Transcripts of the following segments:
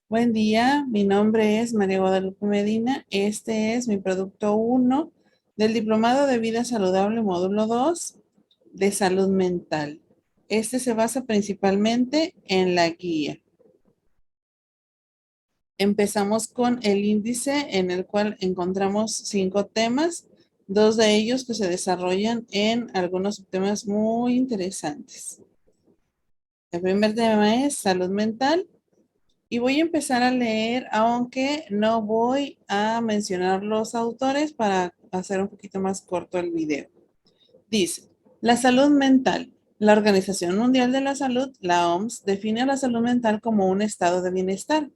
Buen día, mi nombre es María Guadalupe Medina. Este es mi producto uno del Diplomado de Vida Saludable Módulo 2 de Salud Mental. Este se basa principalmente en la guía. Empezamos con el índice en el cual encontramos 5 temas, 2 de ellos que se desarrollan en algunos temas muy interesantes. El primer tema es salud mental. Y voy a empezar a leer, aunque no voy a mencionar los autores para hacer un poquito más corto el video. Dice, la salud mental. La Organización Mundial de la Salud, la OMS, define a la salud mental como un estado de bienestar,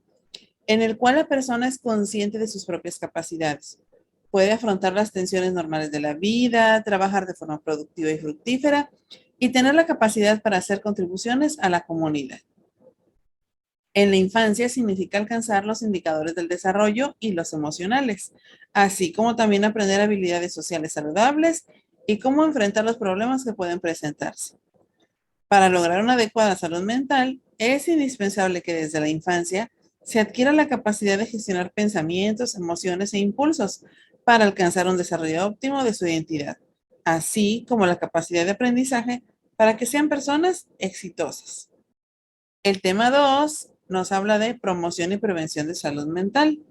en el cual la persona es consciente de sus propias capacidades. Puede afrontar las tensiones normales de la vida, trabajar de forma productiva y fructífera y tener la capacidad para hacer contribuciones a la comunidad. En la infancia significa alcanzar los indicadores del desarrollo y los emocionales, así como también aprender habilidades sociales saludables y cómo enfrentar los problemas que pueden presentarse. Para lograr una adecuada salud mental, es indispensable que desde la infancia se adquiera la capacidad de gestionar pensamientos, emociones e impulsos para alcanzar un desarrollo óptimo de su identidad, así como la capacidad de aprendizaje para que sean personas exitosas. El tema 2 nos habla de promoción y prevención de salud mental.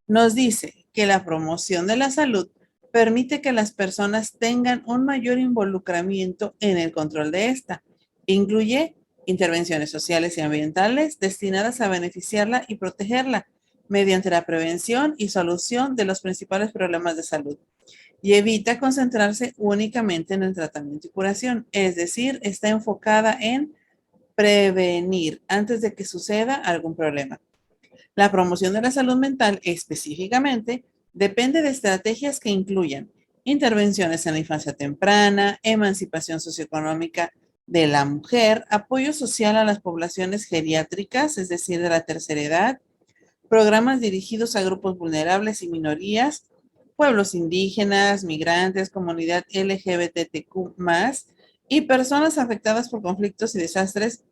Nos dice que la promoción de la salud permite que las personas tengan un mayor involucramiento en el control de esta. Incluye intervenciones sociales y ambientales destinadas a beneficiarla y protegerla mediante la prevención y solución de los principales problemas de salud. Y evita concentrarse únicamente en el tratamiento y curación, es decir, está enfocada en prevenir antes de que suceda algún problema. La promoción de la salud mental específicamente depende de estrategias que incluyan intervenciones en la infancia temprana, emancipación socioeconómica de la mujer, apoyo social a las poblaciones geriátricas, es decir, de la tercera edad, programas dirigidos a grupos vulnerables y minorías, pueblos indígenas, migrantes, comunidad LGBTQ+, y personas afectadas por conflictos y desastres,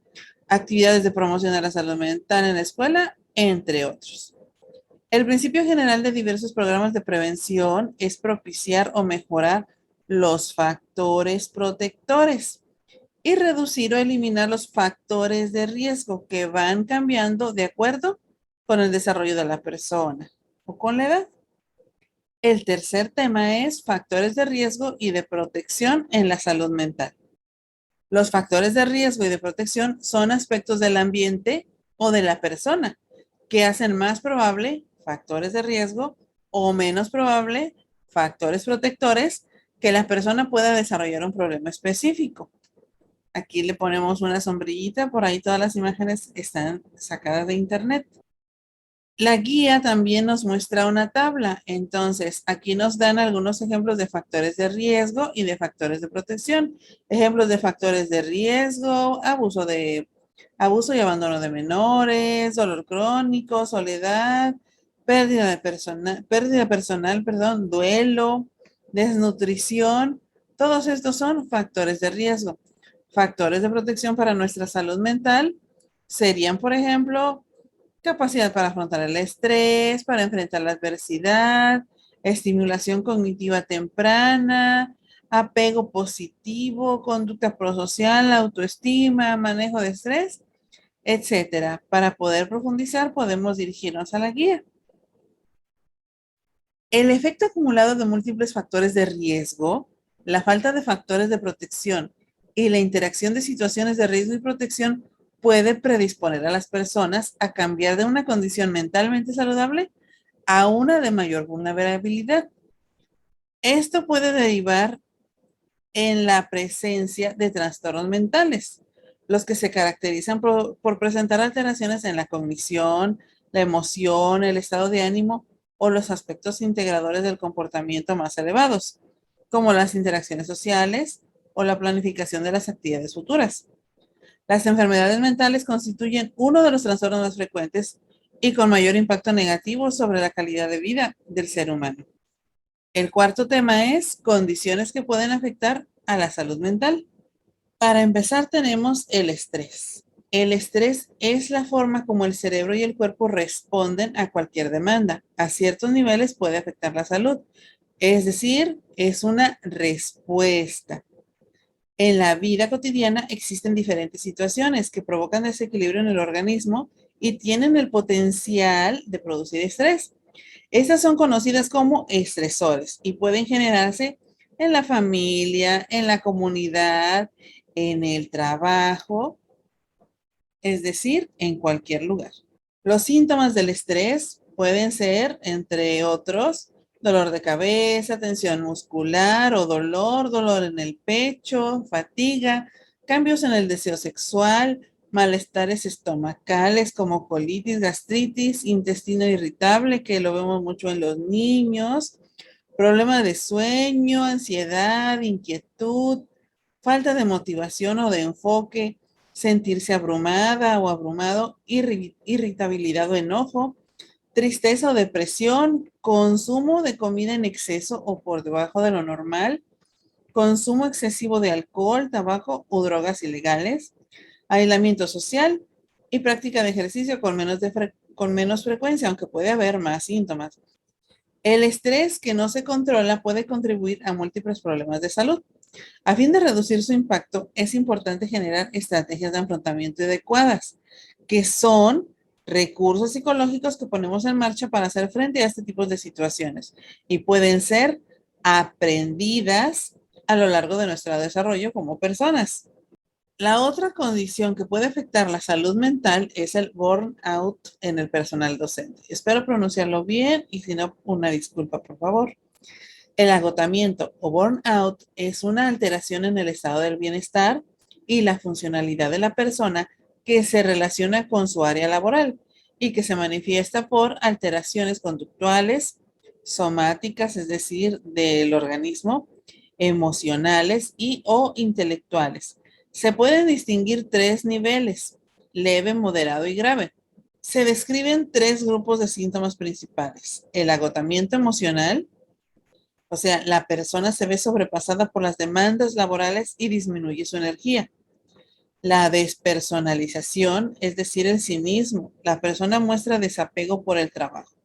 actividades de promoción de la salud mental en la escuela, entre otros. El principio general de diversos programas de prevención es propiciar o mejorar los factores protectores y reducir o eliminar los factores de riesgo que van cambiando de acuerdo con el desarrollo de la persona o con la edad. El tercer tema es factores de riesgo y de protección en la salud mental. Los factores de riesgo y de protección son aspectos del ambiente o de la persona que hacen más probable factores de riesgo o menos probable factores protectores que la persona pueda desarrollar un problema específico. Aquí le ponemos una sombrillita, por ahí todas las imágenes están sacadas de internet. La guía también nos muestra una tabla, entonces aquí nos dan algunos ejemplos de factores de riesgo y de factores de protección. Ejemplos de factores de riesgo, abuso y abandono de menores, dolor crónico, soledad, pérdida personal, perdón, duelo, desnutrición. Todos estos son factores de riesgo. Factores de protección para nuestra salud mental serían, por ejemplo, capacidad para afrontar el estrés, para enfrentar la adversidad, estimulación cognitiva temprana, apego positivo, conducta prosocial, autoestima, manejo de estrés, etcétera. Para poder profundizar, podemos dirigirnos a la guía. El efecto acumulado de múltiples factores de riesgo, la falta de factores de protección y la interacción de situaciones de riesgo y protección puede predisponer a las personas a cambiar de una condición mentalmente saludable a una de mayor vulnerabilidad. Esto puede derivar en la presencia de trastornos mentales, los que se caracterizan por presentar alteraciones en la cognición, la emoción, el estado de ánimo o los aspectos integradores del comportamiento más elevados, como las interacciones sociales o la planificación de las actividades futuras. Las enfermedades mentales constituyen uno de los trastornos más frecuentes y con mayor impacto negativo sobre la calidad de vida del ser humano. El cuarto tema es condiciones que pueden afectar a la salud mental. Para empezar tenemos el estrés. El estrés es la forma como el cerebro y el cuerpo responden a cualquier demanda. A ciertos niveles puede afectar la salud. Es decir, es una respuesta. En la vida cotidiana existen diferentes situaciones que provocan desequilibrio en el organismo y tienen el potencial de producir estrés. Estas son conocidas como estresores y pueden generarse en la familia, en la comunidad, en el trabajo, es decir, en cualquier lugar. Los síntomas del estrés pueden ser, entre otros, dolor de cabeza, tensión muscular o dolor en el pecho, fatiga, cambios en el deseo sexual, malestares estomacales como colitis, gastritis, intestino irritable, que lo vemos mucho en los niños, problema de sueño, ansiedad, inquietud, falta de motivación o de enfoque, sentirse abrumada o abrumado, irritabilidad o enojo, tristeza o depresión, consumo de comida en exceso o por debajo de lo normal, consumo excesivo de alcohol, tabaco o drogas ilegales, aislamiento social y práctica de ejercicio con menos frecuencia, aunque puede haber más síntomas. El estrés que no se controla puede contribuir a múltiples problemas de salud. A fin de reducir su impacto, es importante generar estrategias de afrontamiento adecuadas, que son recursos psicológicos que ponemos en marcha para hacer frente a este tipo de situaciones y pueden ser aprendidas a lo largo de nuestro desarrollo como personas. La otra condición que puede afectar la salud mental es el burnout en el personal docente. Espero pronunciarlo bien y si no, una disculpa, por favor. El agotamiento o burnout es una alteración en el estado del bienestar y la funcionalidad de la persona que se relaciona con su área laboral y que se manifiesta por alteraciones conductuales, somáticas, es decir, del organismo, emocionales y o intelectuales. Se pueden distinguir tres niveles: leve, moderado y grave. Se describen tres grupos de síntomas principales: el agotamiento emocional, o sea, la persona se ve sobrepasada por las demandas laborales y disminuye su energía. La despersonalización, es decir, el cinismo. La persona muestra desapego por el trabajo.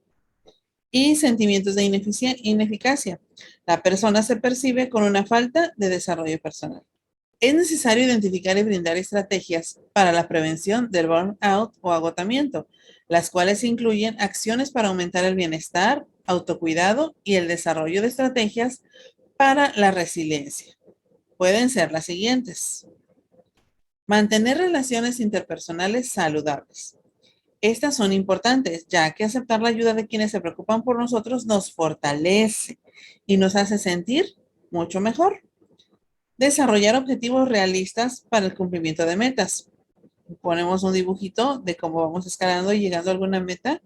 Y sentimientos de ineficacia. La persona se percibe con una falta de desarrollo personal. Es necesario identificar y brindar estrategias para la prevención del burnout o agotamiento, las cuales incluyen acciones para aumentar el bienestar, autocuidado y el desarrollo de estrategias para la resiliencia. Pueden ser las siguientes. Mantener relaciones interpersonales saludables. Estas son importantes, ya que aceptar la ayuda de quienes se preocupan por nosotros nos fortalece y nos hace sentir mucho mejor. Desarrollar objetivos realistas para el cumplimiento de metas. Ponemos un dibujito de cómo vamos escalando y llegando a alguna meta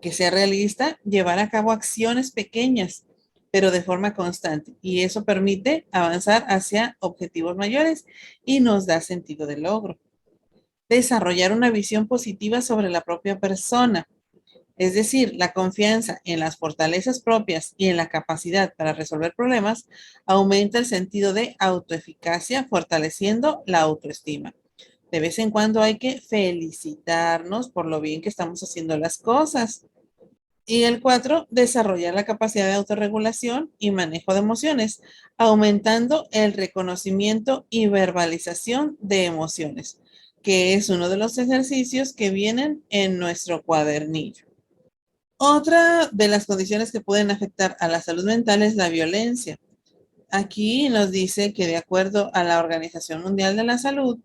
que sea realista, llevar a cabo acciones pequeñas, pero de forma constante. Y eso permite avanzar hacia objetivos mayores y nos da sentido de logro. Desarrollar una visión positiva sobre la propia persona. Es decir, la confianza en las fortalezas propias y en la capacidad para resolver problemas aumenta el sentido de autoeficacia, fortaleciendo la autoestima. De vez en cuando hay que felicitarnos por lo bien que estamos haciendo las cosas. Y el 4, desarrollar la capacidad de autorregulación y manejo de emociones, aumentando el reconocimiento y verbalización de emociones, que es uno de los ejercicios que vienen en nuestro cuadernillo. Otra de las condiciones que pueden afectar a la salud mental es la violencia. Aquí nos dice que de acuerdo a la Organización Mundial de la Salud,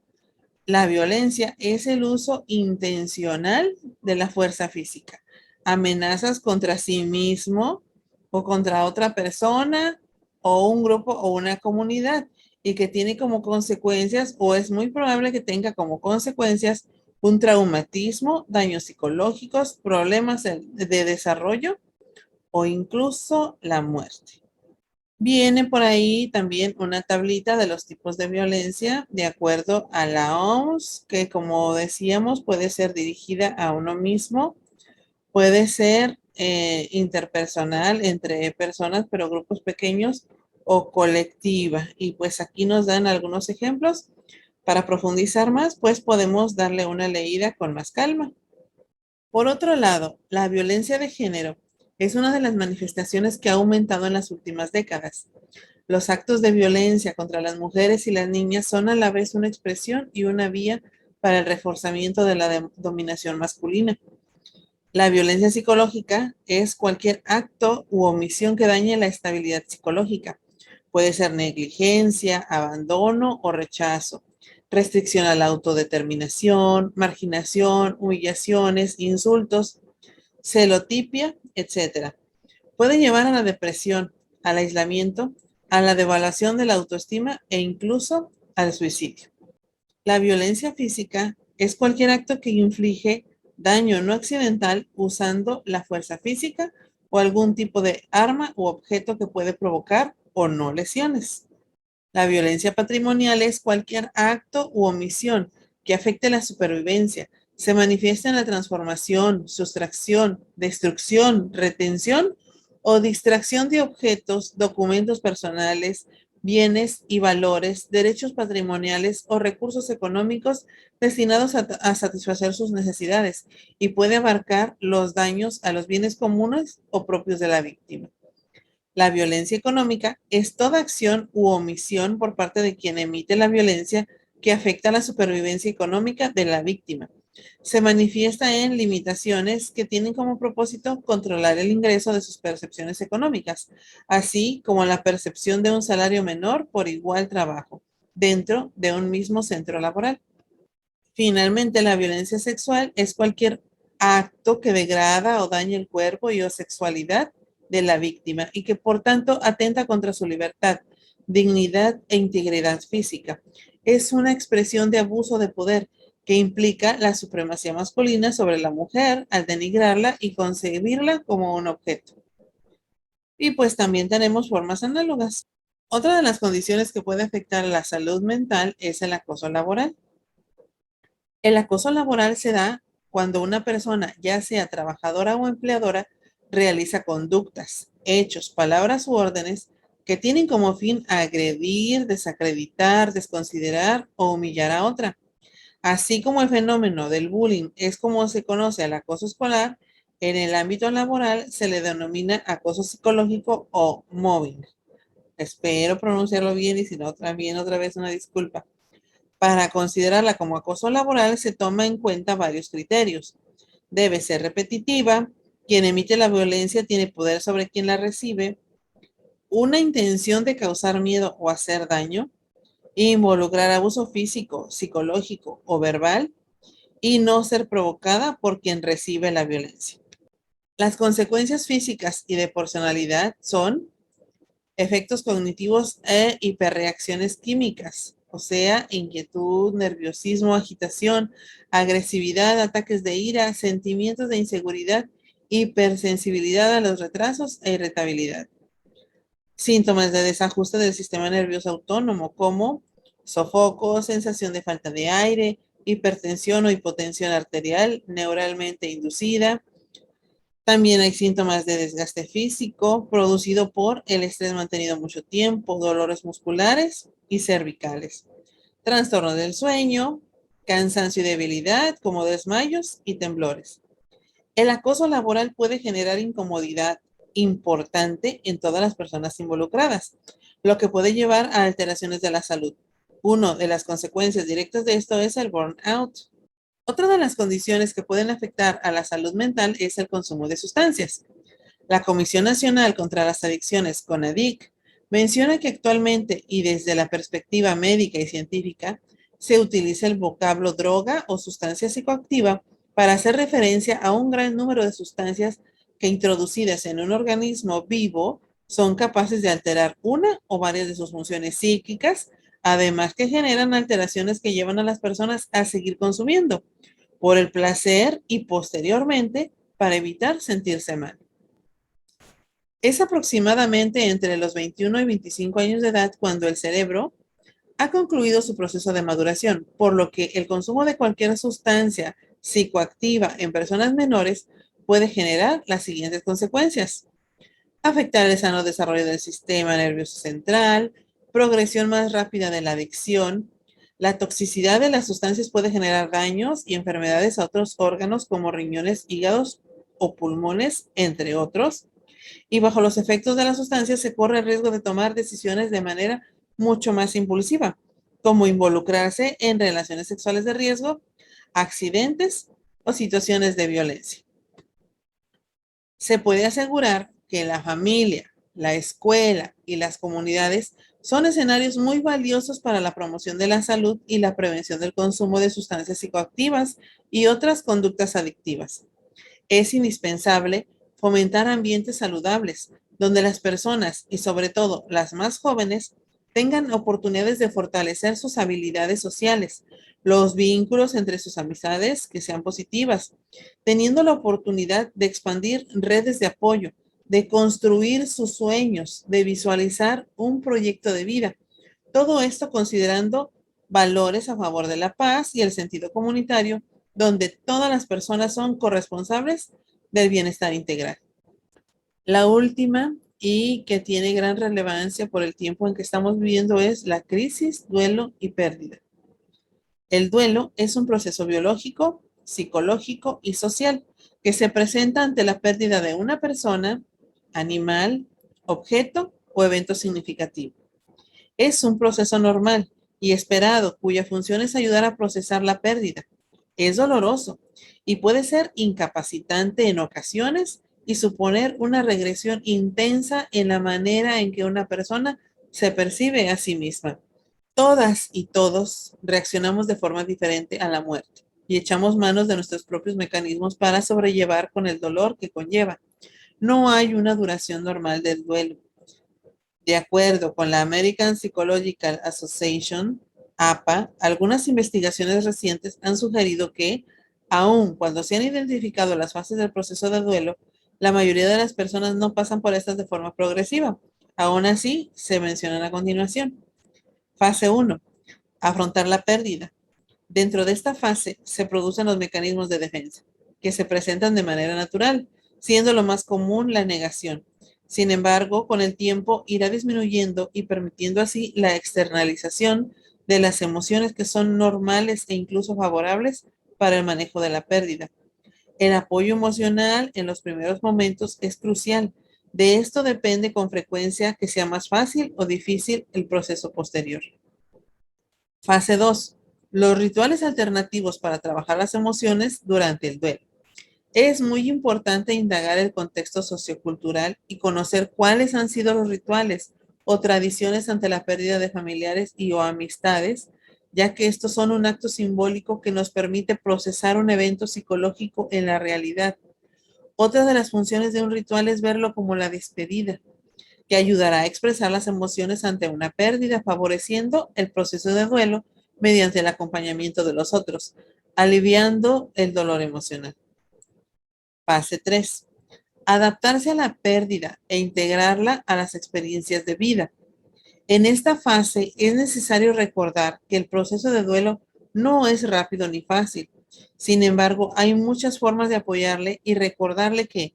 la violencia es el uso intencional de la fuerza física, amenazas contra sí mismo o contra otra persona o un grupo o una comunidad y que tiene como consecuencias o es muy probable que tenga como consecuencias un traumatismo, daños psicológicos, problemas de desarrollo o incluso la muerte. Viene por ahí también una tablita de los tipos de violencia de acuerdo a la OMS, que como decíamos puede ser dirigida a uno mismo, puede ser interpersonal entre personas, pero grupos pequeños o colectiva. Y pues aquí nos dan algunos ejemplos. Para profundizar más, pues podemos darle una leída con más calma. Por otro lado, la violencia de género es una de las manifestaciones que ha aumentado en las últimas décadas. Los actos de violencia contra las mujeres y las niñas son a la vez una expresión y una vía para el reforzamiento de la dominación masculina. La violencia psicológica es cualquier acto u omisión que dañe la estabilidad psicológica. Puede ser negligencia, abandono o rechazo, restricción a la autodeterminación, marginación, humillaciones, insultos, celotipia, etcétera. Puede llevar a la depresión, al aislamiento, a la devaluación de la autoestima e incluso al suicidio. La violencia física es cualquier acto que inflige daño no accidental usando la fuerza física o algún tipo de arma u objeto que puede provocar o no lesiones. La violencia patrimonial es cualquier acto u omisión que afecte la supervivencia. Se manifiesta en la transformación, sustracción, destrucción, retención o distracción de objetos, documentos personales, bienes y valores, derechos patrimoniales o recursos económicos destinados a satisfacer sus necesidades y puede abarcar los daños a los bienes comunes o propios de la víctima. La violencia económica es toda acción u omisión por parte de quien emite la violencia que afecta a la supervivencia económica de la víctima. Se manifiesta en limitaciones que tienen como propósito controlar el ingreso de sus percepciones económicas, así como la percepción de un salario menor por igual trabajo dentro de un mismo centro laboral. Finalmente, la violencia sexual es cualquier acto que degrada o daña el cuerpo y o sexualidad de la víctima y que por tanto atenta contra su libertad, dignidad e integridad física. Es una expresión de abuso de poder que implica la supremacía masculina sobre la mujer al denigrarla y concebirla como un objeto. Y pues también tenemos formas análogas. Otra de las condiciones que puede afectar la salud mental es el acoso laboral. El acoso laboral se da cuando una persona, ya sea trabajadora o empleadora, realiza conductas, hechos, palabras u órdenes que tienen como fin agredir, desacreditar, desconsiderar o humillar a otra. Así como el fenómeno del bullying es como se conoce al acoso escolar, en el ámbito laboral se le denomina acoso psicológico o mobbing. Espero pronunciarlo bien y si no, también otra vez una disculpa. Para considerarla como acoso laboral se toma en cuenta varios criterios. Debe ser repetitiva, quien emite la violencia tiene poder sobre quien la recibe, una intención de causar miedo o hacer daño, involucrar abuso físico, psicológico o verbal y no ser provocada por quien recibe la violencia. Las consecuencias físicas y de personalidad son efectos cognitivos e hiperreacciones químicas, o sea, inquietud, nerviosismo, agitación, agresividad, ataques de ira, sentimientos de inseguridad, hipersensibilidad a los retrasos e irritabilidad. Síntomas de desajuste del sistema nervioso autónomo como sofoco, sensación de falta de aire, hipertensión o hipotensión arterial neuralmente inducida. También hay síntomas de desgaste físico producido por el estrés mantenido mucho tiempo, dolores musculares y cervicales, trastorno del sueño, cansancio y debilidad como desmayos y temblores. El acoso laboral puede generar incomodidad importante en todas las personas involucradas, lo que puede llevar a alteraciones de la salud. Una de las consecuencias directas de esto es el burnout. Otra de las condiciones que pueden afectar a la salud mental es el consumo de sustancias. La Comisión Nacional contra las Adicciones, CONADIC, menciona que actualmente y desde la perspectiva médica y científica se utiliza el vocablo droga o sustancia psicoactiva para hacer referencia a un gran número de sustancias que introducidas en un organismo vivo son capaces de alterar una o varias de sus funciones psíquicas, además que generan alteraciones que llevan a las personas a seguir consumiendo por el placer y posteriormente para evitar sentirse mal. Es aproximadamente entre los 21 y 25 años de edad cuando el cerebro ha concluido su proceso de maduración, por lo que el consumo de cualquier sustancia psicoactiva en personas menores puede generar las siguientes consecuencias: afectar el sano desarrollo del sistema nervioso central, progresión más rápida de la adicción, La toxicidad de las sustancias puede generar daños y enfermedades a otros órganos como riñones, hígados o pulmones, entre otros. Y bajo los efectos de las sustancias se corre el riesgo de tomar decisiones de manera mucho más impulsiva, como involucrarse en relaciones sexuales de riesgo, accidentes o situaciones de violencia. Se puede asegurar que la familia, la escuela y las comunidades son escenarios muy valiosos para la promoción de la salud y la prevención del consumo de sustancias psicoactivas y otras conductas adictivas. Es indispensable fomentar ambientes saludables, donde las personas, y sobre todo las más jóvenes, tengan oportunidades de fortalecer sus habilidades sociales, los vínculos entre sus amistades que sean positivas, teniendo la oportunidad de expandir redes de apoyo, de construir sus sueños, de visualizar un proyecto de vida. Todo esto considerando valores a favor de la paz y el sentido comunitario, donde todas las personas son corresponsables del bienestar integral. La última y que tiene gran relevancia por el tiempo en que estamos viviendo es la crisis, duelo y pérdida. El duelo es un proceso biológico, psicológico y social que se presenta ante la pérdida de una persona, animal, objeto o evento significativo. Es un proceso normal y esperado cuya función es ayudar a procesar la pérdida. Es doloroso y puede ser incapacitante en ocasiones y suponer una regresión intensa en la manera en que una persona se percibe a sí misma. Todas y todos reaccionamos de forma diferente a la muerte y echamos manos de nuestros propios mecanismos para sobrellevar con el dolor que conlleva. No hay una duración normal del duelo. De acuerdo con la American Psychological Association, APA, algunas investigaciones recientes han sugerido que, aun cuando se han identificado las fases del proceso de duelo, la mayoría de las personas no pasan por estas de forma progresiva. Aún así, se mencionan a continuación. Fase 1. Afrontar la pérdida. Dentro de esta fase se producen los mecanismos de defensa, que se presentan de manera natural, siendo lo más común la negación. Sin embargo, con el tiempo irá disminuyendo y permitiendo así la externalización de las emociones que son normales e incluso favorables para el manejo de la pérdida. El apoyo emocional en los primeros momentos es crucial. De esto depende con frecuencia que sea más fácil o difícil el proceso posterior. Fase 2. Los rituales alternativos para trabajar las emociones durante el duelo. Es muy importante indagar el contexto sociocultural y conocer cuáles han sido los rituales o tradiciones ante la pérdida de familiares y o amistades, ya que estos son un acto simbólico que nos permite procesar un evento psicológico en la realidad. Otra de las funciones de un ritual es verlo como la despedida, que ayudará a expresar las emociones ante una pérdida, favoreciendo el proceso de duelo mediante el acompañamiento de los otros, aliviando el dolor emocional. Fase 3. Adaptarse a la pérdida e integrarla a las experiencias de vida. En esta fase es necesario recordar que el proceso de duelo no es rápido ni fácil. Sin embargo, hay muchas formas de apoyarle y recordarle que,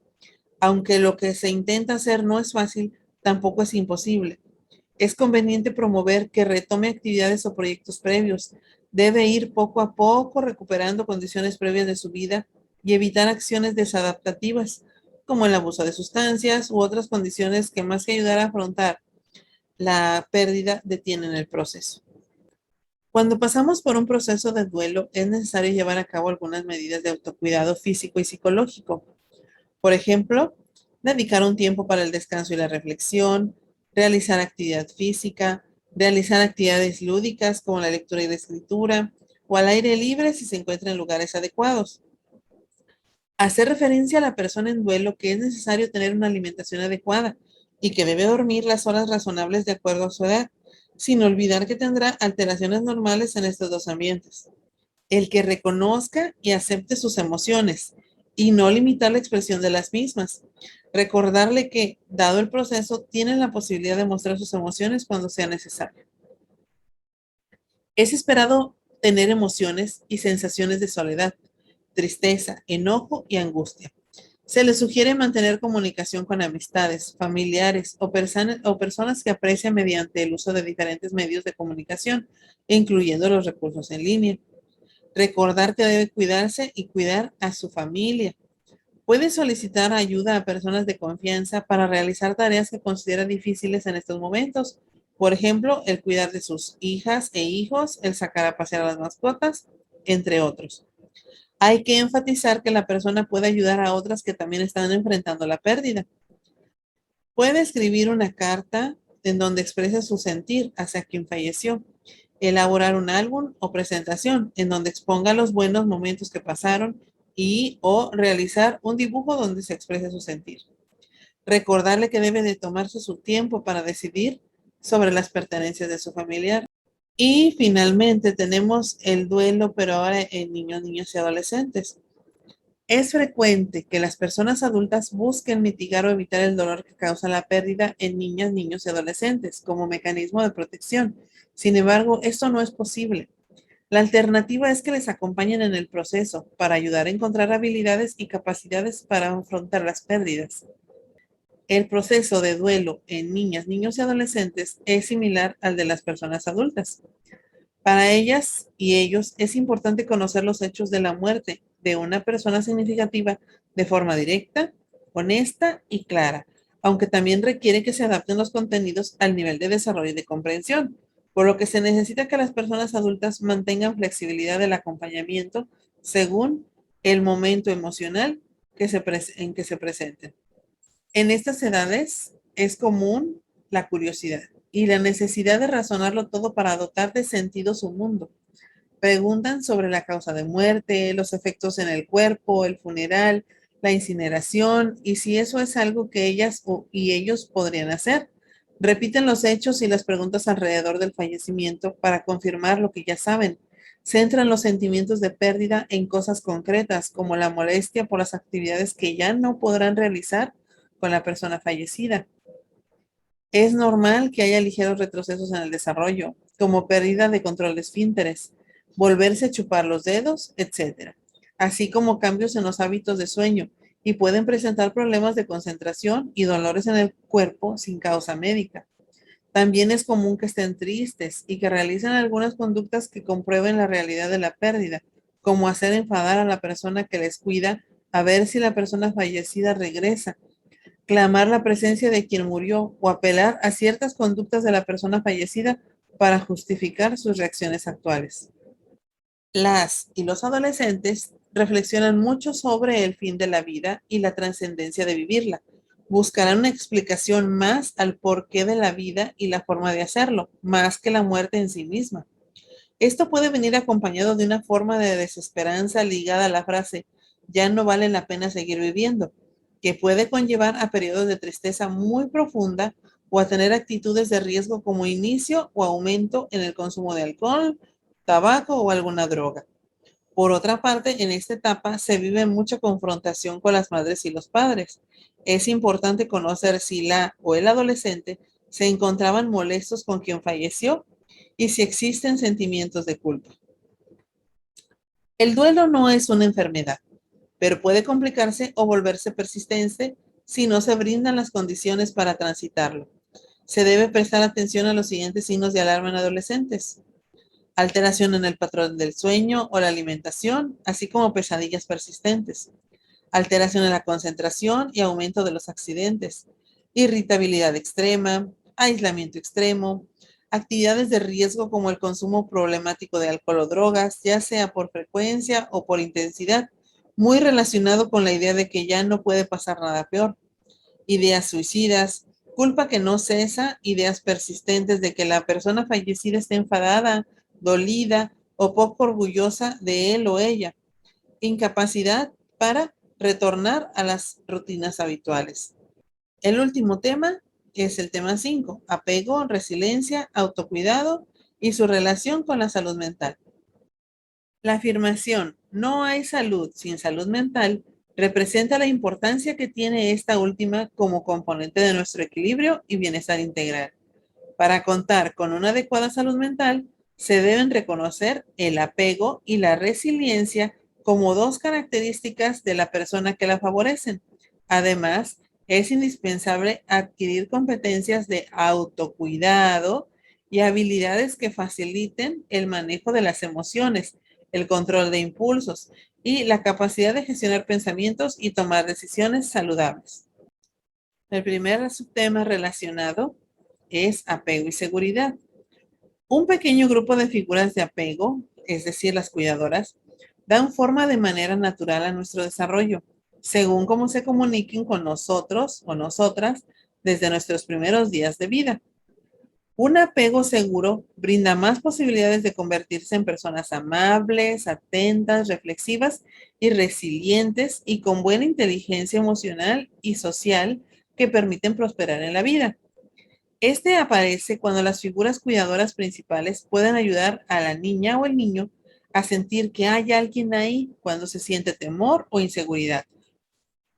aunque lo que se intenta hacer no es fácil, tampoco es imposible. Es conveniente promover que retome actividades o proyectos previos. Debe ir poco a poco recuperando condiciones previas de su vida y evitar acciones desadaptativas, como el abuso de sustancias u otras condiciones que más que ayudar a afrontar la pérdida detienen el proceso. Cuando pasamos por un proceso de duelo, es necesario llevar a cabo algunas medidas de autocuidado físico y psicológico. Por ejemplo, dedicar un tiempo para el descanso y la reflexión, realizar actividad física, realizar actividades lúdicas como la lectura y la escritura, o al aire libre si se encuentra en lugares adecuados. Hacer referencia a la persona en duelo que es necesario tener una alimentación adecuada y que debe dormir las horas razonables de acuerdo a su edad, sin olvidar que tendrá alteraciones normales en estos dos ambientes. El que reconozca y acepte sus emociones y no limitar la expresión de las mismas. Recordarle que, dado el proceso, tiene la posibilidad de mostrar sus emociones cuando sea necesario. Es esperado tener emociones y sensaciones de soledad, tristeza, enojo y angustia. Se le sugiere mantener comunicación con amistades, familiares o personas que aprecia mediante el uso de diferentes medios de comunicación, incluyendo los recursos en línea. Recordar que debe cuidarse y cuidar a su familia. Puede solicitar ayuda a personas de confianza para realizar tareas que considera difíciles en estos momentos. Por ejemplo, el cuidar de sus hijas e hijos, el sacar a pasear a las mascotas, entre otros. Hay que enfatizar que la persona puede ayudar a otras que también están enfrentando la pérdida. Puede escribir una carta en donde exprese su sentir hacia quien falleció, elaborar un álbum o presentación en donde exponga los buenos momentos que pasaron y o realizar un dibujo donde se exprese su sentir. Recordarle que debe de tomarse su tiempo para decidir sobre las pertenencias de su familiar. Y finalmente tenemos el duelo, pero ahora en niños, niños y adolescentes. Es frecuente que las personas adultas busquen mitigar o evitar el dolor que causa la pérdida en niñas, niños y adolescentes como mecanismo de protección. Sin embargo, esto no es posible. La alternativa es que les acompañen en el proceso para ayudar a encontrar habilidades y capacidades para afrontar las pérdidas. El proceso de duelo en niñas, niños y adolescentes es similar al de las personas adultas. Para ellas y ellos es importante conocer los hechos de la muerte de una persona significativa de forma directa, honesta y clara, aunque también requiere que se adapten los contenidos al nivel de desarrollo y de comprensión, por lo que se necesita que las personas adultas mantengan flexibilidad del acompañamiento según el momento emocional en que se presenten. En estas edades es común la curiosidad y la necesidad de razonarlo todo para dotar de sentido su mundo. Preguntan sobre la causa de muerte, los efectos en el cuerpo, el funeral, la incineración y si eso es algo que ellas y ellos podrían hacer. Repiten los hechos y las preguntas alrededor del fallecimiento para confirmar lo que ya saben. Centran los sentimientos de pérdida en cosas concretas, como la molestia por las actividades que ya no podrán realizar con la persona fallecida. Es normal que haya ligeros retrocesos en el desarrollo, como pérdida de control de esfínteres, volverse a chupar los dedos, etc., así como cambios en los hábitos de sueño, y pueden presentar problemas de concentración y dolores en el cuerpo sin causa médica. También es común que estén tristes y que realicen algunas conductas que comprueben la realidad de la pérdida, como hacer enfadar a la persona que les cuida a ver si la persona fallecida regresa, clamar la presencia de quien murió o apelar a ciertas conductas de la persona fallecida para justificar sus reacciones actuales. Las y los adolescentes reflexionan mucho sobre el fin de la vida y la trascendencia de vivirla. Buscarán una explicación más al porqué de la vida y la forma de hacerlo, más que la muerte en sí misma. Esto puede venir acompañado de una forma de desesperanza ligada a la frase, ya no vale la pena seguir viviendo, que puede conllevar a periodos de tristeza muy profunda o a tener actitudes de riesgo como inicio o aumento en el consumo de alcohol, tabaco o alguna droga. Por otra parte, en esta etapa se vive mucha confrontación con las madres y los padres. Es importante conocer si la o el adolescente se encontraban molestos con quien falleció y si existen sentimientos de culpa. El duelo no es una enfermedad, pero puede complicarse o volverse persistente si no se brindan las condiciones para transitarlo. Se debe prestar atención a los siguientes signos de alarma en adolescentes: alteración en el patrón del sueño o la alimentación, así como pesadillas persistentes, alteración en la concentración y aumento de los accidentes, irritabilidad extrema, aislamiento extremo, actividades de riesgo como el consumo problemático de alcohol o drogas, ya sea por frecuencia o por intensidad, muy relacionado con la idea de que ya no puede pasar nada peor, ideas suicidas, culpa que no cesa, ideas persistentes de que la persona fallecida está enfadada, dolida o poco orgullosa de él o ella, incapacidad para retornar a las rutinas habituales. El último tema es el tema 5, apego, resiliencia, autocuidado y su relación con la salud mental. La afirmación "no hay salud sin salud mental" representa la importancia que tiene esta última como componente de nuestro equilibrio y bienestar integral. Para contar con una adecuada salud mental, se deben reconocer el apego y la resiliencia como dos características de la persona que la favorecen. Además, es indispensable adquirir competencias de autocuidado y habilidades que faciliten el manejo de las emociones, el control de impulsos y la capacidad de gestionar pensamientos y tomar decisiones saludables. El primer subtema relacionado es apego y seguridad. Un pequeño grupo de figuras de apego, es decir, las cuidadoras, dan forma de manera natural a nuestro desarrollo, según cómo se comuniquen con nosotros o nosotras desde nuestros primeros días de vida. Un apego seguro brinda más posibilidades de convertirse en personas amables, atentas, reflexivas y resilientes y con buena inteligencia emocional y social que permiten prosperar en la vida. Este aparece cuando las figuras cuidadoras principales pueden ayudar a la niña o el niño a sentir que hay alguien ahí cuando se siente temor o inseguridad,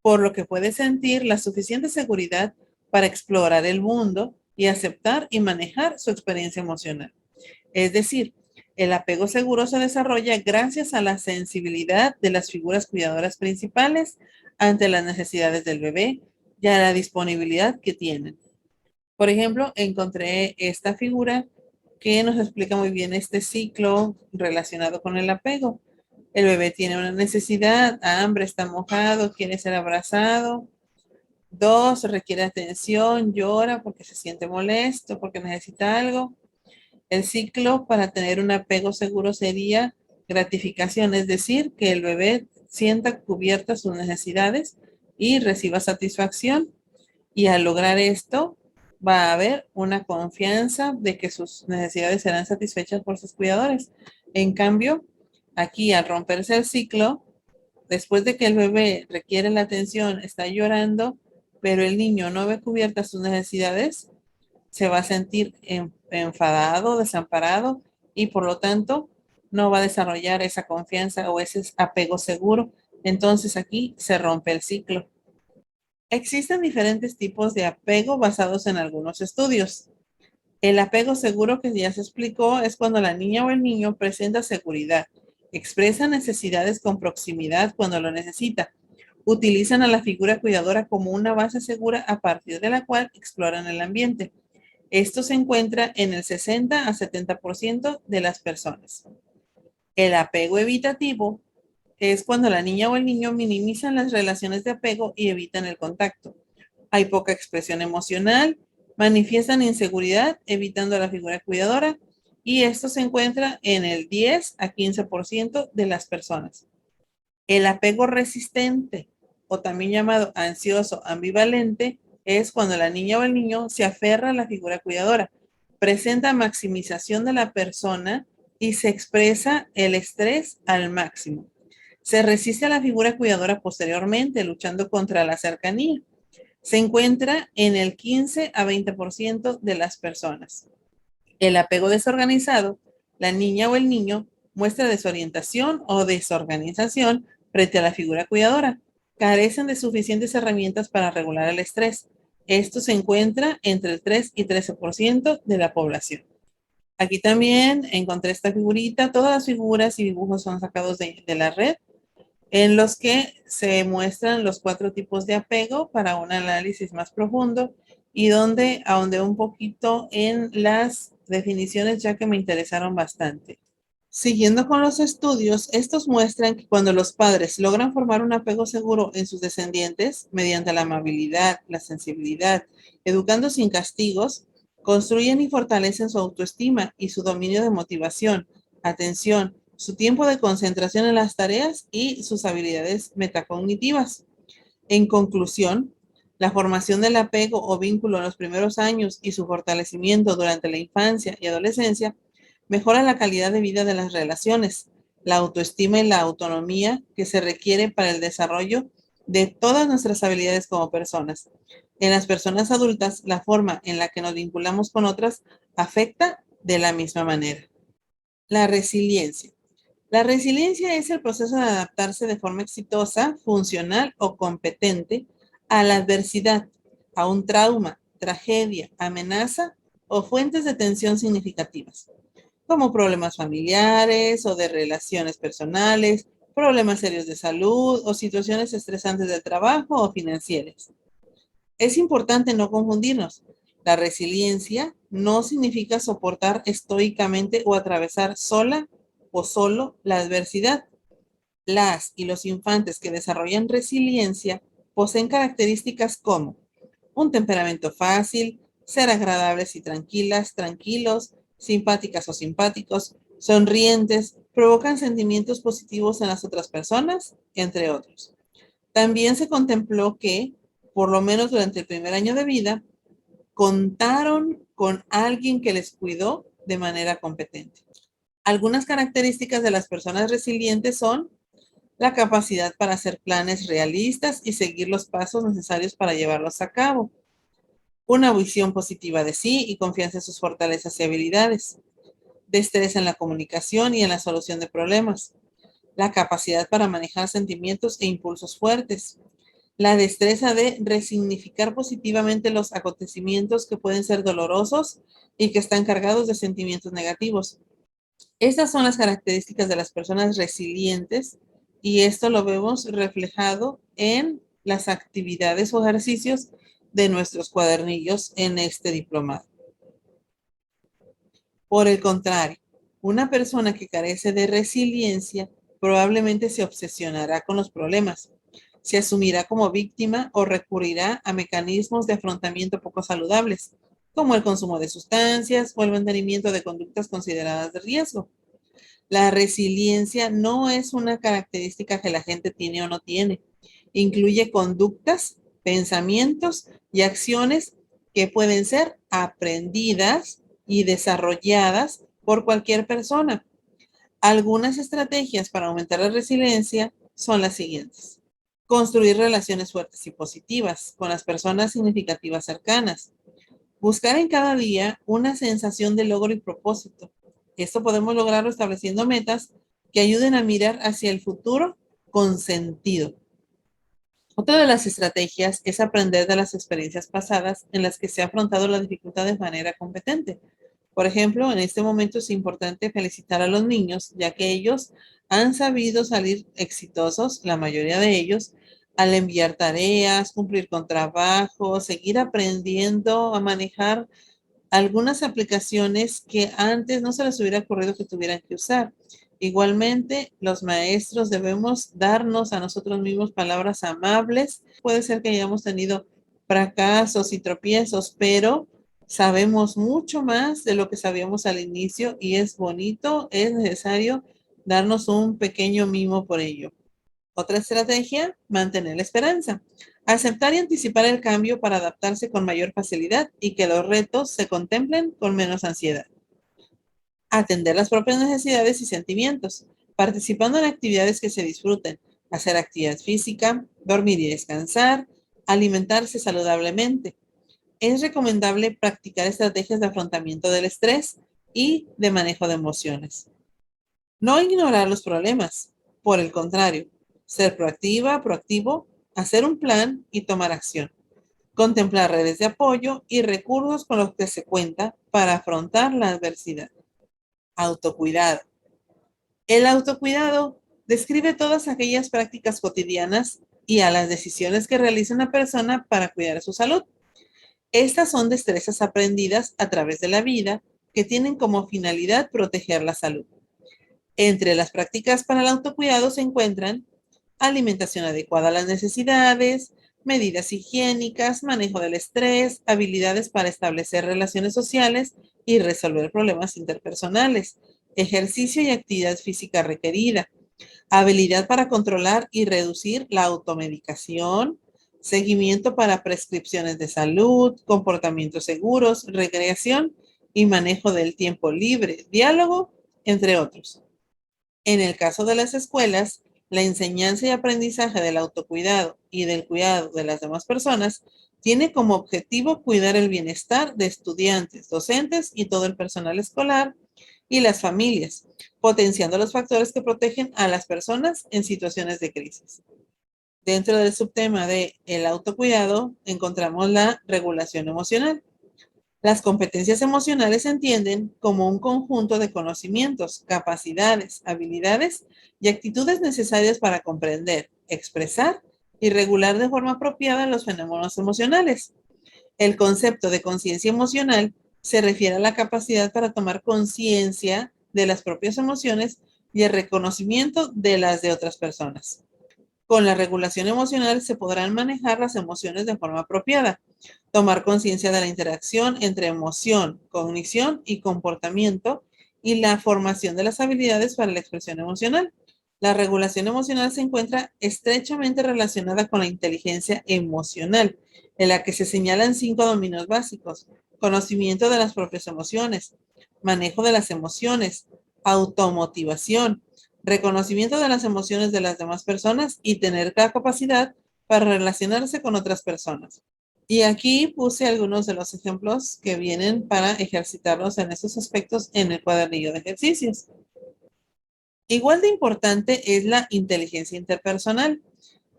por lo que puede sentir la suficiente seguridad para explorar el mundo y aceptar y manejar su experiencia emocional. Es decir, el apego seguro se desarrolla gracias a la sensibilidad de las figuras cuidadoras principales ante las necesidades del bebé y a la disponibilidad que tienen. Por ejemplo, encontré esta figura que nos explica muy bien este ciclo relacionado con el apego. El bebé tiene una necesidad, hambre, está mojado, quiere ser abrazado. 2, requiere atención, llora porque se siente molesto, porque necesita algo. El ciclo para tener un apego seguro sería gratificación, es decir, que el bebé sienta cubiertas sus necesidades y reciba satisfacción. Y al lograr esto, va a haber una confianza de que sus necesidades serán satisfechas por sus cuidadores. En cambio, aquí al romperse el ciclo, después de que el bebé requiere la atención, está llorando, pero el niño no ve cubiertas sus necesidades, se va a sentir enfadado, desamparado y por lo tanto no va a desarrollar esa confianza o ese apego seguro. Entonces aquí se rompe el ciclo. Existen diferentes tipos de apego basados en algunos estudios. El apego seguro que ya se explicó es cuando la niña o el niño presenta seguridad, expresa necesidades con proximidad cuando lo necesita, utilizan a la figura cuidadora como una base segura a partir de la cual exploran el ambiente. Esto se encuentra en el 60 a 70% de las personas. El apego evitativo es cuando la niña o el niño minimizan las relaciones de apego y evitan el contacto. Hay poca expresión emocional, manifiestan inseguridad evitando a la figura cuidadora y esto se encuentra en el 10 a 15% de las personas. El apego resistente o también llamado ansioso ambivalente es cuando la niña o el niño se aferra a la figura cuidadora, presenta maximización de la persona y se expresa el estrés al máximo. Se resiste a la figura cuidadora posteriormente, luchando contra la cercanía. Se encuentra en el 15 a 20% de las personas. El apego desorganizado, la niña o el niño muestra desorientación o desorganización frente a la figura cuidadora. Carecen de suficientes herramientas para regular el estrés. Esto se encuentra entre el 3 y 13% de la población. Aquí también encontré esta figurita. Todas las figuras y dibujos son sacados de la red, en los que se muestran los 4 tipos de apego para un análisis más profundo y donde ahondé un poquito en las definiciones ya que me interesaron bastante. Siguiendo con los estudios, estos muestran que cuando los padres logran formar un apego seguro en sus descendientes mediante la amabilidad, la sensibilidad, educando sin castigos, construyen y fortalecen su autoestima y su dominio de motivación, atención, su tiempo de concentración en las tareas y sus habilidades metacognitivas. En conclusión, la formación del apego o vínculo en los primeros años y su fortalecimiento durante la infancia y adolescencia mejora la calidad de vida de las relaciones, la autoestima y la autonomía que se requiere para el desarrollo de todas nuestras habilidades como personas. En las personas adultas, la forma en la que nos vinculamos con otras afecta de la misma manera. La resiliencia. La resiliencia es el proceso de adaptarse de forma exitosa, funcional o competente a la adversidad, a un trauma, tragedia, amenaza o fuentes de tensión significativas, como problemas familiares o de relaciones personales, problemas serios de salud o situaciones estresantes de trabajo o financieras. Es importante no confundirnos. La resiliencia no significa soportar estoicamente o atravesar sola o solo la adversidad. Las y los infantes que desarrollan resiliencia poseen características como un temperamento fácil, ser agradables y tranquilos, simpáticas o simpáticos, sonrientes, provocan sentimientos positivos en las otras personas, entre otros. También se contempló que, por lo menos durante el primer año de vida, contaron con alguien que les cuidó de manera competente. Algunas características de las personas resilientes son la capacidad para hacer planes realistas y seguir los pasos necesarios para llevarlos a cabo, una visión positiva de sí y confianza en sus fortalezas y habilidades, destreza en la comunicación y en la solución de problemas, la capacidad para manejar sentimientos e impulsos fuertes, la destreza de resignificar positivamente los acontecimientos que pueden ser dolorosos y que están cargados de sentimientos negativos. Estas son las características de las personas resilientes y esto lo vemos reflejado en las actividades o ejercicios de nuestros cuadernillos en este diplomado. Por el contrario, una persona que carece de resiliencia probablemente se obsesionará con los problemas, se asumirá como víctima o recurrirá a mecanismos de afrontamiento poco saludables, como el consumo de sustancias o el mantenimiento de conductas consideradas de riesgo. La resiliencia no es una característica que la gente tiene o no tiene. Incluye conductas, pensamientos y acciones que pueden ser aprendidas y desarrolladas por cualquier persona. Algunas estrategias para aumentar la resiliencia son las siguientes. Construir relaciones fuertes y positivas con las personas significativas cercanas. Buscar en cada día una sensación de logro y propósito. Esto podemos lograrlo estableciendo metas que ayuden a mirar hacia el futuro con sentido. Otra de las estrategias es aprender de las experiencias pasadas en las que se ha afrontado la dificultad de manera competente. Por ejemplo, en este momento es importante felicitar a los niños, ya que ellos han sabido salir exitosos, la mayoría de ellos, al enviar tareas, cumplir con trabajo, seguir aprendiendo a manejar algunas aplicaciones que antes no se les hubiera ocurrido que tuvieran que usar. Igualmente, los maestros debemos darnos a nosotros mismos palabras amables. Puede ser que hayamos tenido fracasos y tropiezos, pero sabemos mucho más de lo que sabíamos al inicio y es bonito, es necesario darnos un pequeño mimo por ello. Otra estrategia, mantener la esperanza. Aceptar y anticipar el cambio para adaptarse con mayor facilidad y que los retos se contemplen con menos ansiedad. Atender las propias necesidades y sentimientos, participando en actividades que se disfruten, hacer actividad física, dormir y descansar, alimentarse saludablemente. Es recomendable practicar estrategias de afrontamiento del estrés y de manejo de emociones. No ignorar los problemas, por el contrario, ser proactiva, proactivo, hacer un plan y tomar acción. Contemplar redes de apoyo y recursos con los que se cuenta para afrontar la adversidad. Autocuidado. El autocuidado describe todas aquellas prácticas cotidianas y a las decisiones que realiza una persona para cuidar su salud. Estas son destrezas aprendidas a través de la vida que tienen como finalidad proteger la salud. Entre las prácticas para el autocuidado se encuentran alimentación adecuada a las necesidades, medidas higiénicas, manejo del estrés, habilidades para establecer relaciones sociales y resolver problemas interpersonales, ejercicio y actividad física requerida, habilidad para controlar y reducir la automedicación, seguimiento para prescripciones de salud, comportamientos seguros, recreación y manejo del tiempo libre, diálogo, entre otros. En el caso de las escuelas, la enseñanza y aprendizaje del autocuidado y del cuidado de las demás personas tiene como objetivo cuidar el bienestar de estudiantes, docentes y todo el personal escolar y las familias, potenciando los factores que protegen a las personas en situaciones de crisis. Dentro del subtema de el autocuidado encontramos la regulación emocional. Las competencias emocionales se entienden como un conjunto de conocimientos, capacidades, habilidades y actitudes necesarias para comprender, expresar y regular de forma apropiada los fenómenos emocionales. El concepto de conciencia emocional se refiere a la capacidad para tomar conciencia de las propias emociones y el reconocimiento de las de otras personas. Con la regulación emocional se podrán manejar las emociones de forma apropiada, tomar conciencia de la interacción entre emoción, cognición y comportamiento y la formación de las habilidades para la expresión emocional. La regulación emocional se encuentra estrechamente relacionada con la inteligencia emocional, en la que se señalan 5 dominios básicos: conocimiento de las propias emociones, manejo de las emociones, automotivación, reconocimiento de las emociones de las demás personas y tener la capacidad para relacionarse con otras personas. Y aquí puse algunos de los ejemplos que vienen para ejercitarlos en estos aspectos en el cuadernillo de ejercicios. Igual de importante es la inteligencia interpersonal,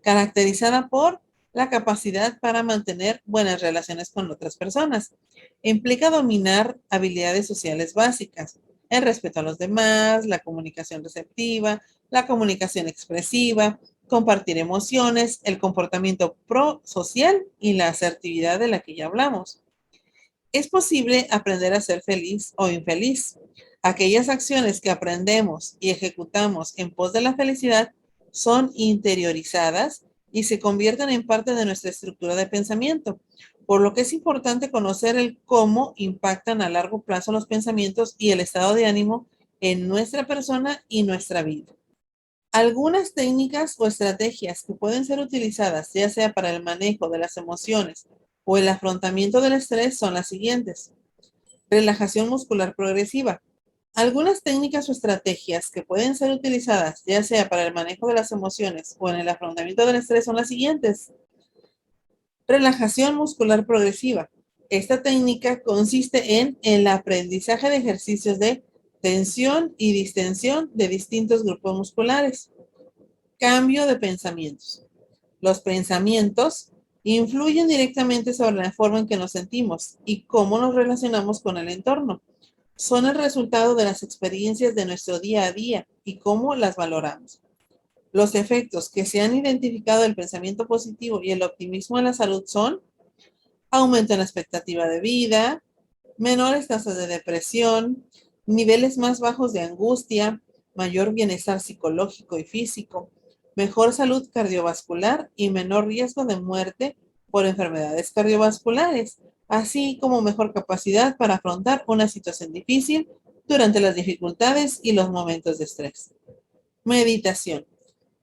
caracterizada por la capacidad para mantener buenas relaciones con otras personas. Implica dominar habilidades sociales básicas, el respeto a los demás, la comunicación receptiva, la comunicación expresiva, compartir emociones, el comportamiento prosocial y la asertividad de la que ya hablamos. Es posible aprender a ser feliz o infeliz. Aquellas acciones que aprendemos y ejecutamos en pos de la felicidad son interiorizadas y se convierten en parte de nuestra estructura de pensamiento, por lo que es importante conocer el cómo impactan a largo plazo los pensamientos y el estado de ánimo en nuestra persona y nuestra vida. Algunas técnicas o estrategias que pueden ser utilizadas, ya sea para el manejo de las emociones o el afrontamiento del estrés, son las siguientes. Relajación muscular progresiva. Algunas técnicas o estrategias que pueden ser utilizadas, ya sea para el manejo de las emociones o en el afrontamiento del estrés, son las siguientes. Relajación muscular progresiva. Esta técnica consiste en el aprendizaje de ejercicios de tensión y distensión de distintos grupos musculares. Cambio de pensamientos. Los pensamientos influyen directamente sobre la forma en que nos sentimos y cómo nos relacionamos con el entorno. Son el resultado de las experiencias de nuestro día a día y cómo las valoramos. Los efectos que se han identificado del pensamiento positivo y el optimismo en la salud son aumento en la expectativa de vida, menores tasas de depresión, niveles más bajos de angustia, mayor bienestar psicológico y físico, mejor salud cardiovascular y menor riesgo de muerte por enfermedades cardiovasculares, así como mejor capacidad para afrontar una situación difícil durante las dificultades y los momentos de estrés. Meditación.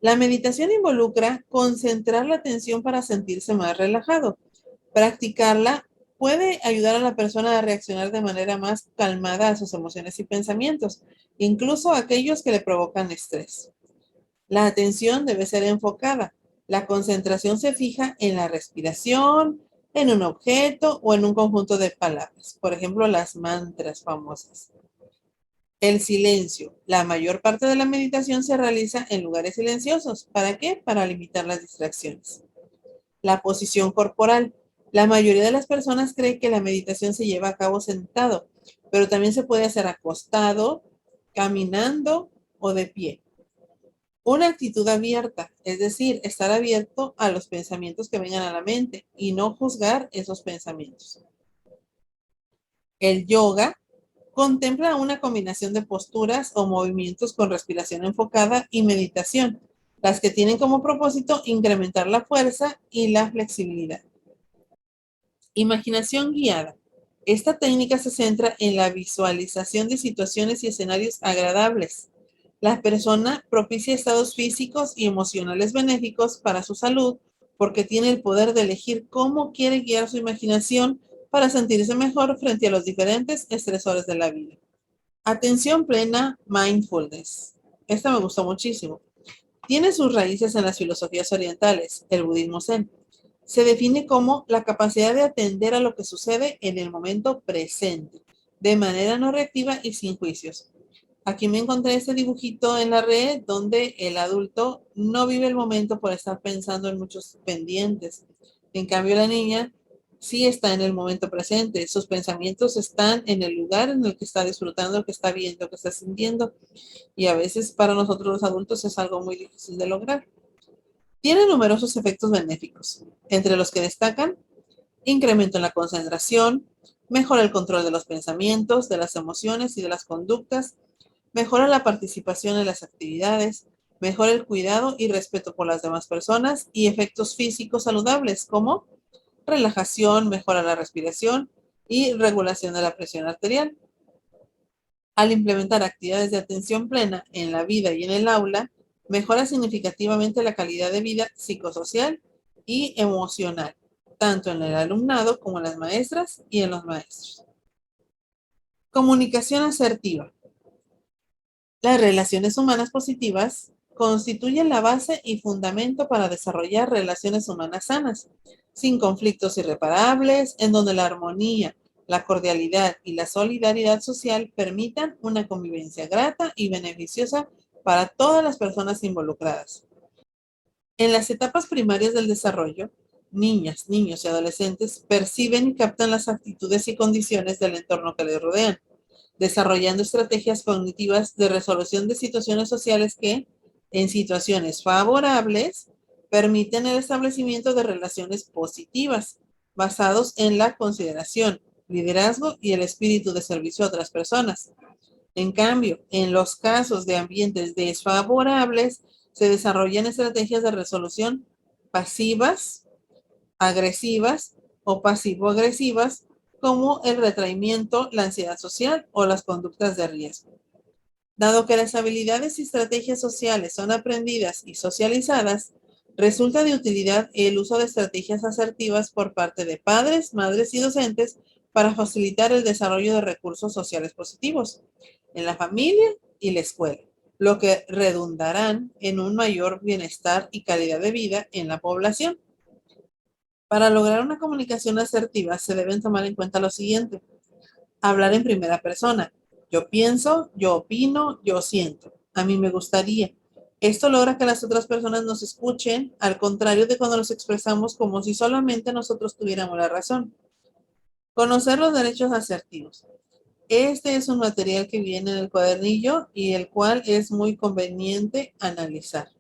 La meditación involucra concentrar la atención para sentirse más relajado. Practicarla puede ayudar a la persona a reaccionar de manera más calmada a sus emociones y pensamientos, incluso a aquellos que le provocan estrés. La atención debe ser enfocada. La concentración se fija en la respiración, en un objeto o en un conjunto de palabras. Por ejemplo, las mantras famosas. El silencio. La mayor parte de la meditación se realiza en lugares silenciosos. ¿Para qué? Para limitar las distracciones. La posición corporal. La mayoría de las personas cree que la meditación se lleva a cabo sentado, pero también se puede hacer acostado, caminando o de pie. Una actitud abierta, es decir, estar abierto a los pensamientos que vengan a la mente y no juzgar esos pensamientos. El yoga contempla una combinación de posturas o movimientos con respiración enfocada y meditación, las que tienen como propósito incrementar la fuerza y la flexibilidad. Imaginación guiada. Esta técnica se centra en la visualización de situaciones y escenarios agradables. La persona propicia estados físicos y emocionales benéficos para su salud porque tiene el poder de elegir cómo quiere guiar su imaginación para sentirse mejor frente a los diferentes estresores de la vida. Atención plena, mindfulness. Esta me gustó muchísimo. Tiene sus raíces en las filosofías orientales, el budismo zen. Se define como la capacidad de atender a lo que sucede en el momento presente, de manera no reactiva y sin juicios. Aquí me encontré este dibujito en la red donde el adulto no vive el momento por estar pensando en muchos pendientes. En cambio, la niña sí está en el momento presente, sus pensamientos están en el lugar en el que está disfrutando, que está viendo, que está sintiendo, y a veces para nosotros los adultos es algo muy difícil de lograr. Tiene numerosos efectos benéficos, entre los que destacan incremento en la concentración, mejora el control de los pensamientos, de las emociones y de las conductas, mejora la participación en las actividades, mejora el cuidado y respeto por las demás personas y efectos físicos saludables como relajación, mejora la respiración y regulación de la presión arterial. Al implementar actividades de atención plena en la vida y en el aula, mejora significativamente la calidad de vida psicosocial y emocional, tanto en el alumnado como en las maestras y en los maestros. Comunicación asertiva. Las relaciones humanas positivas constituyen la base y fundamento para desarrollar relaciones humanas sanas, sin conflictos irreparables, en donde la armonía, la cordialidad y la solidaridad social permitan una convivencia grata y beneficiosa para todas las personas involucradas. En las etapas primarias del desarrollo, niñas, niños y adolescentes perciben y captan las actitudes y condiciones del entorno que les rodean, desarrollando estrategias cognitivas de resolución de situaciones sociales que, en situaciones favorables, permiten el establecimiento de relaciones positivas, basados en la consideración, liderazgo y el espíritu de servicio a otras personas. En cambio, en los casos de ambientes desfavorables, se desarrollan estrategias de resolución pasivas, agresivas o pasivo-agresivas, como el retraimiento, la ansiedad social o las conductas de riesgo. Dado que las habilidades y estrategias sociales son aprendidas y socializadas, resulta de utilidad el uso de estrategias asertivas por parte de padres, madres y docentes para facilitar el desarrollo de recursos sociales positivos en la familia y la escuela, lo que redundarán en un mayor bienestar y calidad de vida en la población. Para lograr una comunicación asertiva se deben tomar en cuenta lo siguiente: hablar en primera persona. Yo pienso, yo opino, yo siento. A mí me gustaría. Esto logra que las otras personas nos escuchen, al contrario de cuando nos expresamos como si solamente nosotros tuviéramos la razón. Conocer los derechos asertivos. Este es un material que viene en el cuadernillo y el cual es muy conveniente analizar.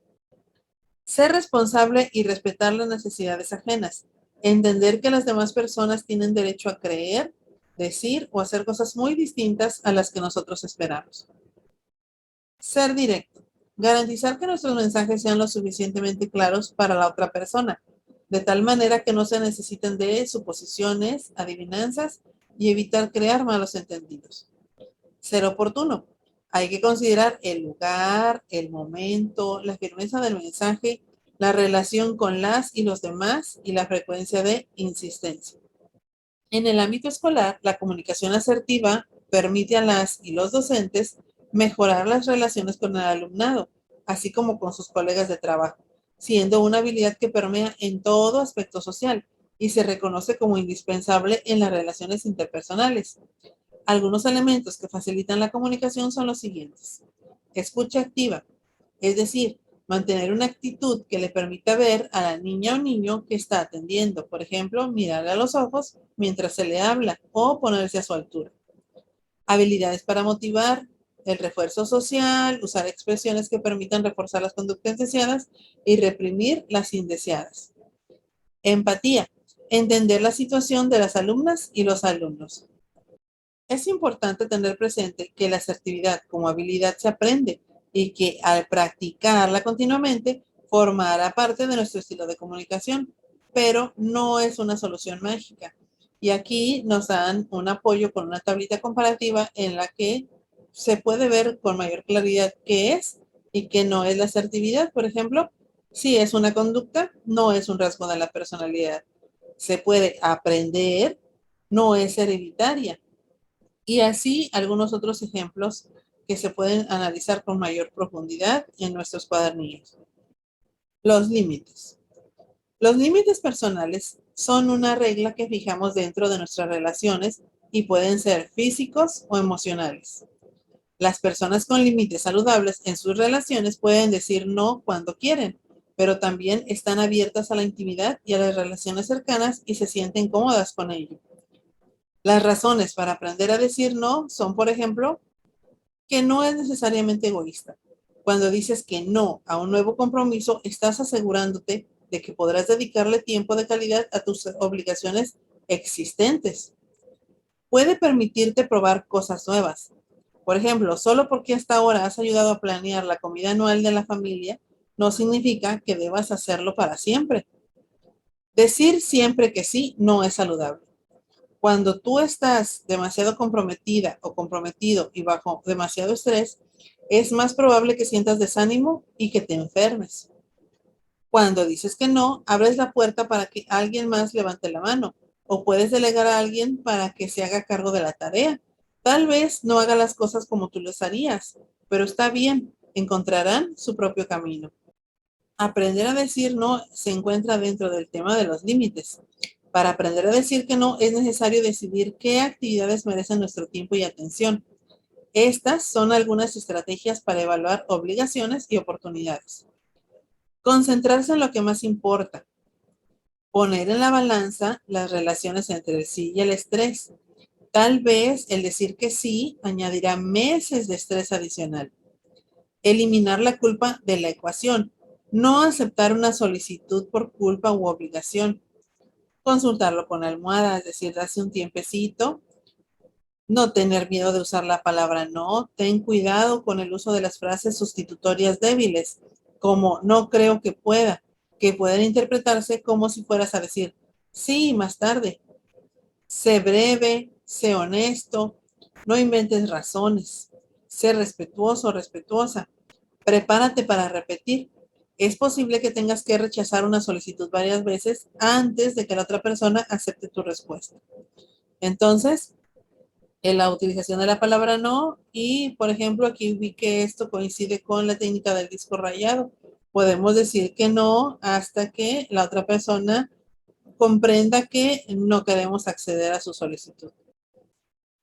Ser responsable y respetar las necesidades ajenas. Entender que las demás personas tienen derecho a creer, decir o hacer cosas muy distintas a las que nosotros esperamos. Ser directo. Garantizar que nuestros mensajes sean lo suficientemente claros para la otra persona, de tal manera que no se necesiten de suposiciones, adivinanzas y evitar crear malos entendidos. Ser oportuno. Hay que considerar el lugar, el momento, la firmeza del mensaje, la relación con las y los demás y la frecuencia de insistencia. En el ámbito escolar, la comunicación asertiva permite a las y los docentes mejorar las relaciones con el alumnado, así como con sus colegas de trabajo, siendo una habilidad que permea en todo aspecto social y se reconoce como indispensable en las relaciones interpersonales. Algunos elementos que facilitan la comunicación son los siguientes: escucha activa, es decir, mantener una actitud que le permita ver a la niña o niño que está atendiendo. Por ejemplo, mirarle a los ojos mientras se le habla o ponerse a su altura. Habilidades para motivar, el refuerzo social, usar expresiones que permitan reforzar las conductas deseadas y reprimir las indeseadas. Empatía, entender la situación de las alumnas y los alumnos. Es importante tener presente que la asertividad como habilidad se aprende y que al practicarla continuamente formará parte de nuestro estilo de comunicación, pero no es una solución mágica. Y aquí nos dan un apoyo con una tablita comparativa en la que se puede ver con mayor claridad qué es y qué no es la asertividad. Por ejemplo, si es una conducta, no es un rasgo de la personalidad. Se puede aprender, no es hereditaria. Y así algunos otros ejemplos que se pueden analizar con mayor profundidad en nuestros cuadernillos. Los límites. Los límites personales son una regla que fijamos dentro de nuestras relaciones y pueden ser físicos o emocionales. Las personas con límites saludables en sus relaciones pueden decir no cuando quieren, pero también están abiertas a la intimidad y a las relaciones cercanas y se sienten cómodas con ello. Las razones para aprender a decir no son, por ejemplo, que no es necesariamente egoísta. Cuando dices que no a un nuevo compromiso, estás asegurándote de que podrás dedicarle tiempo de calidad a tus obligaciones existentes. Puede permitirte probar cosas nuevas. Por ejemplo, solo porque hasta ahora has ayudado a planear la comida anual de la familia, no significa que debas hacerlo para siempre. Decir siempre que sí no es saludable. Cuando tú estás demasiado comprometida o comprometido y bajo demasiado estrés, es más probable que sientas desánimo y que te enfermes. Cuando dices que no, abres la puerta para que alguien más levante la mano o puedes delegar a alguien para que se haga cargo de la tarea. Tal vez no haga las cosas como tú las harías, pero está bien, encontrarán su propio camino. Aprender a decir no se encuentra dentro del tema de los límites. Para aprender a decir que no es necesario decidir qué actividades merecen nuestro tiempo y atención. Estas son algunas estrategias para evaluar obligaciones y oportunidades. Concentrarse en lo que más importa. Poner en la balanza las relaciones entre el sí y el estrés. Tal vez el decir que sí añadirá meses de estrés adicional. Eliminar la culpa de la ecuación. No aceptar una solicitud por culpa u obligación. Consultarlo con almohada, es decir, darse un tiempecito. No tener miedo de usar la palabra no. Ten cuidado con el uso de las frases sustitutorias débiles, como no creo que pueden interpretarse como si fueras a decir sí más tarde. Sé breve, sé honesto, no inventes razones. Sé respetuoso o respetuosa. Prepárate para repetir. Es posible que tengas que rechazar una solicitud varias veces antes de que la otra persona acepte tu respuesta. Entonces, en la utilización de la palabra no y, por ejemplo, aquí vi que esto coincide con la técnica del disco rayado. Podemos decir que no hasta que la otra persona comprenda que no queremos acceder a su solicitud.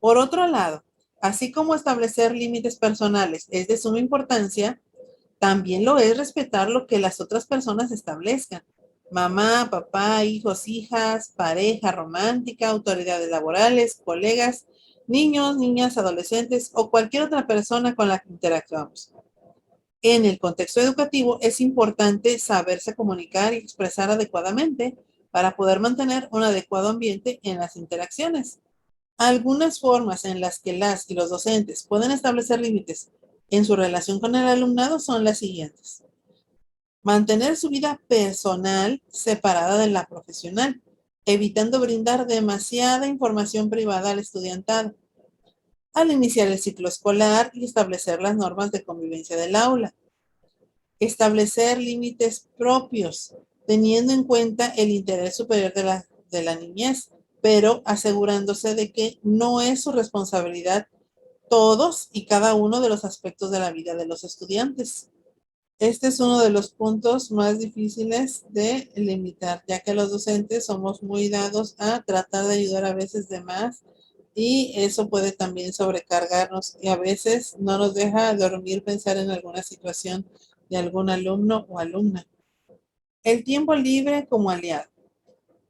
Por otro lado, así como establecer límites personales es de suma importancia, también lo es respetar lo que las otras personas establezcan. Mamá, papá, hijos, hijas, pareja romántica, autoridades laborales, colegas, niños, niñas, adolescentes o cualquier otra persona con la que interactuamos. En el contexto educativo es importante saberse comunicar y expresar adecuadamente para poder mantener un adecuado ambiente en las interacciones. Algunas formas en las que las y los docentes pueden establecer límites en su relación con el alumnado son las siguientes. Mantener su vida personal separada de la profesional, evitando brindar demasiada información privada al estudiantado. Al iniciar el ciclo escolar y establecer las normas de convivencia del aula. Establecer límites propios, teniendo en cuenta el interés superior de la niñez, pero asegurándose de que no es su responsabilidad todos y cada uno de los aspectos de la vida de los estudiantes. Este es uno de los puntos más difíciles de limitar, ya que los docentes somos muy dados a tratar de ayudar a veces de más y eso puede también sobrecargarnos y a veces no nos deja dormir pensar en alguna situación de algún alumno o alumna. El tiempo libre como aliado.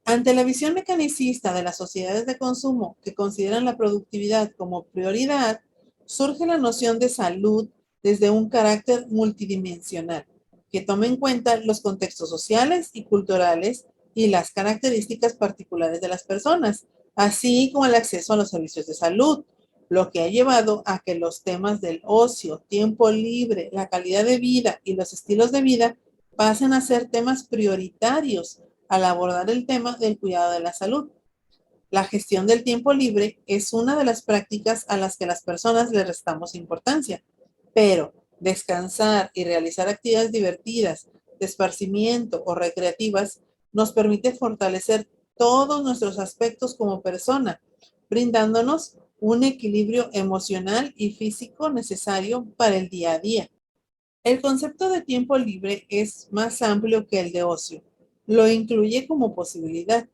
Ante la visión mecanicista de las sociedades de consumo que consideran la productividad como prioridad, surge la noción de salud desde un carácter multidimensional, que toma en cuenta los contextos sociales y culturales y las características particulares de las personas, así como el acceso a los servicios de salud, lo que ha llevado a que los temas del ocio, tiempo libre, la calidad de vida y los estilos de vida pasen a ser temas prioritarios al abordar el tema del cuidado de la salud. La gestión del tiempo libre es una de las prácticas a las que las personas le restamos importancia, pero descansar y realizar actividades divertidas, de esparcimiento o recreativas nos permite fortalecer todos nuestros aspectos como persona, brindándonos un equilibrio emocional y físico necesario para el día a día. El concepto de tiempo libre es más amplio que el de ocio. Lo incluye como posibilidad.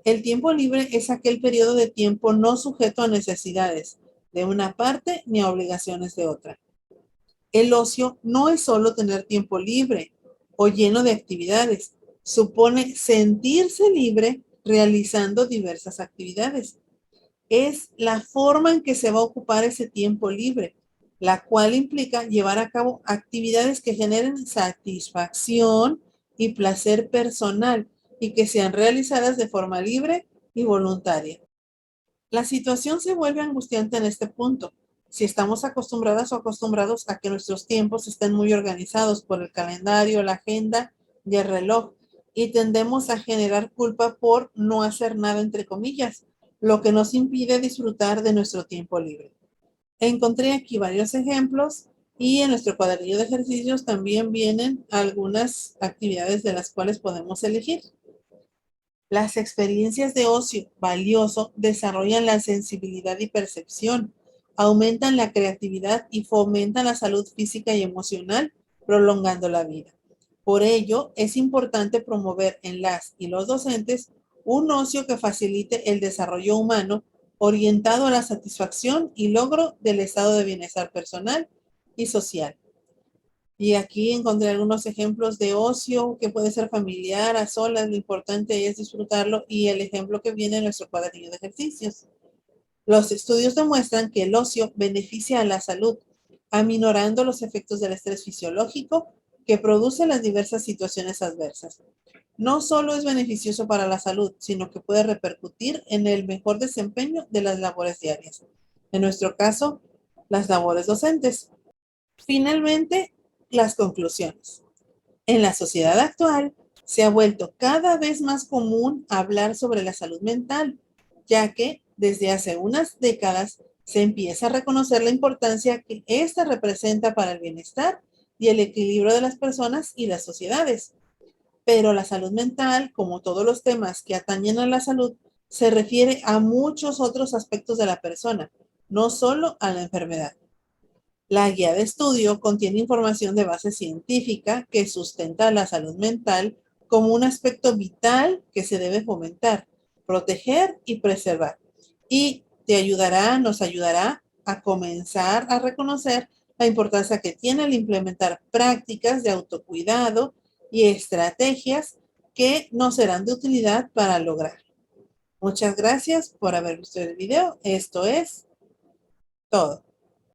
El tiempo libre es aquel periodo de tiempo no sujeto a necesidades de una parte ni a obligaciones de otra. El ocio no es solo tener tiempo libre. o lleno de actividades. Supone sentirse libre realizando diversas actividades. Es la forma en que se va a ocupar ese tiempo libre, la cual implica llevar a cabo actividades que generen satisfacción y placer personal y que sean realizadas de forma libre y voluntaria. La situación se vuelve angustiante en este punto. Si estamos acostumbradas o acostumbrados a que nuestros tiempos estén muy organizados por el calendario, la agenda y el reloj, y tendemos a generar culpa por no hacer nada, entre comillas, lo que nos impide disfrutar de nuestro tiempo libre. Encontré aquí varios ejemplos y en nuestro cuadernillo de ejercicios también vienen algunas actividades de las cuales podemos elegir. Las experiencias de ocio valioso desarrollan la sensibilidad y percepción, aumentan la creatividad y fomentan la salud física y emocional, prolongando la vida. Por ello, es importante promover en las y los docentes un ocio que facilite el desarrollo humano orientado a la satisfacción y logro del estado de bienestar personal y social. Y aquí encontré algunos ejemplos de ocio que puede ser familiar, a solas, lo importante es disfrutarlo y el ejemplo que viene en nuestro cuadernillo de ejercicios. Los estudios demuestran que el ocio beneficia a la salud, aminorando los efectos del estrés fisiológico que produce las diversas situaciones adversas. No solo es beneficioso para la salud, sino que puede repercutir en el mejor desempeño de las labores diarias. En nuestro caso, las labores docentes. Finalmente, las conclusiones. En la sociedad actual, se ha vuelto cada vez más común hablar sobre la salud mental, ya que desde hace unas décadas se empieza a reconocer la importancia que ésta representa para el bienestar y el equilibrio de las personas y las sociedades. Pero la salud mental, como todos los temas que atañen a la salud, se refiere a muchos otros aspectos de la persona, no solo a la enfermedad. La guía de estudio contiene información de base científica que sustenta la salud mental como un aspecto vital que se debe fomentar, proteger y preservar. Y nos ayudará a comenzar a reconocer la importancia que tiene el implementar prácticas de autocuidado y estrategias que nos serán de utilidad para lograr. Muchas gracias por haber visto el video. Esto es todo.